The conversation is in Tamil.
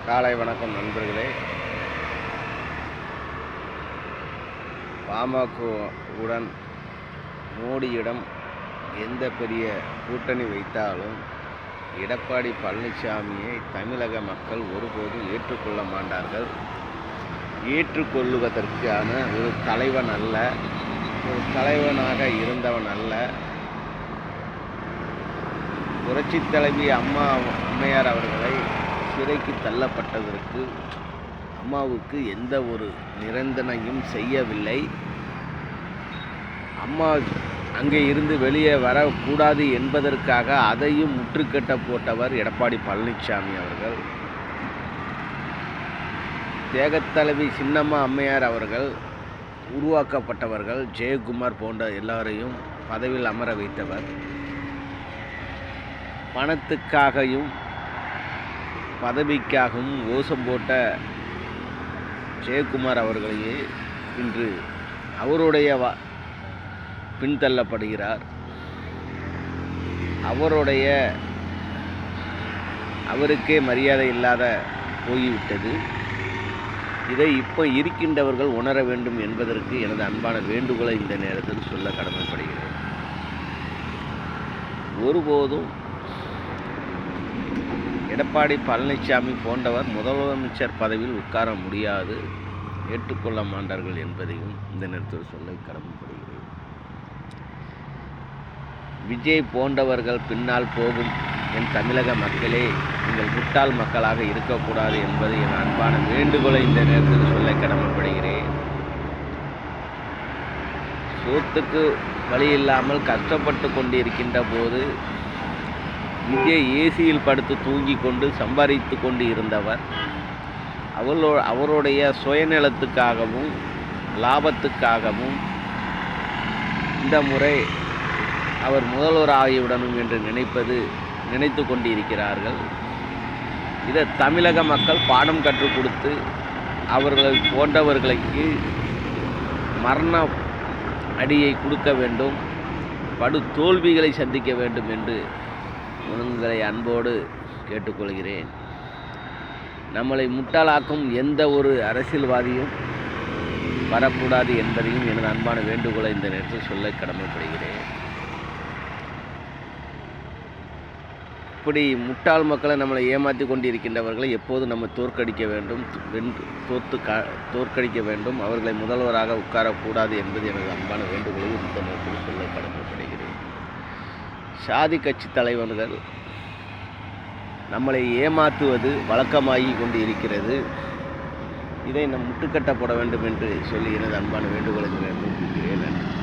காலை வணக்கம் நண்பர்களே. பாமகவுடன் மோடியிடம் எந்த பெரிய கூட்டணி வைத்தாலும் எடப்பாடி பழனிசாமியை தமிழக மக்கள் ஒருபோதும் ஏற்றுக்கொள்ள மாட்டார்கள். ஏற்றுக்கொள்வதற்கான ஒரு தலைவன் அல்ல, ஒரு தலைவனாக இருந்தவன் அல்ல. புரட்சித் தலைவி அம்மையார் அவர்களை சிறைக்கு தள்ளப்பட்டதற்கு அம்மாவுக்கு எந்த ஒரு நிரந்தனையும் செய்யவில்லை. அம்மா அங்கே இருந்து வெளியே வரக்கூடாது என்பதற்காக அதையும் முற்றுக்கட்ட போட்டவர் எடப்பாடி பழனிசாமி அவர்கள். தியாகத்தலைவி சின்னம்மா அம்மையார் அவர்கள் உருவாக்கப்பட்டவர்கள். ஜெயக்குமார் போன்ற எல்லாரையும் பதவியில் அமர வைத்தவர். பணத்துக்காகவும் பதவிக்காகவும் ஓசம் போட்ட ஜெயக்குமார் அவர்களையே இன்று அவருடைய பின்தள்ளப்படுகிறார். அவருக்கே மரியாதை இல்லாத போய்விட்டது. இதை இப்போ இருக்கின்றவர்கள் உணர வேண்டும் என்பதற்கு எனது அன்பான வேண்டுகோளை இந்த நேரத்தில் சொல்ல கடமைப்படுகிறேன். ஒருபோதும் எடப்பாடி பழனிசாமி போன்றவர் முதலமைச்சர் பதவியில் உட்கார முடியாது, ஏற்றுக்கொள்ள மாட்டார்கள் என்பதையும் இந்த நேரத்தில் சொல்ல கடமைப்படுகிறேன். விஜய் போன்றவர்கள் பின்னால் போகும் என் தமிழக மக்களே, நீங்கள் முட்டாள் மக்களாக இருக்கக்கூடாது என்பது என் அன்பான வேண்டுகோளை இந்த நேரத்தில் சொல்ல கடமைப்படுகிறேன். சோத்துக்கு வழி இல்லாமல் கஷ்டப்பட்டு கொண்டிருக்கின்ற போது விஜய் ஏசியில் படுத்து தூங்கி கொண்டு சம்பாதித்து கொண்டு இருந்தவர் அவருடைய சுயநலத்துக்காகவும் லாபத்துக்காகவும் இந்த முறை அவர் முதல்வர் ஆகிவிடணும் என்று நினைத்து கொண்டிருக்கிறார்கள். இதை தமிழக மக்கள் பாடம் கற்றுக் கொடுத்து அவர்களை போன்றவர்களுக்கு மரண அடியை கொடுக்க வேண்டும், படு தோல்விகளை சந்திக்க வேண்டும் என்று உங்களை அன்போடு கேட்டுக்கொள்கிறேன். நம்மளை முட்டாளாக்கும் எந்த ஒரு அரசியல்வாதியும் வரக்கூடாது என்பதையும் எனது அன்பான வேண்டுகோளை இந்த நேரத்தில் சொல்ல கடமைப்படுகிறேன். இப்படி முட்டாள் மக்களை நம்மளை ஏமாற்றி கொண்டிருக்கின்றவர்களை எப்போது நம்ம தோற்கடிக்க வேண்டும், அவர்களை முதல்வராக உட்காரக்கூடாது என்பது எனது அன்பான வேண்டுகோளை இந்த நேரத்தில் சொல்ல கடமைப்படுகிறேன். சாதி கட்சி தலைவர்கள் நம்மளை ஏமாற்றுவது வழக்கமாகி கொண்டு இருக்கிறது. இதை நம் முட்டுக்கட்டப்பட வேண்டும் என்று சொல்லி எனது அன்பான வேண்டுகோளை நன்றி.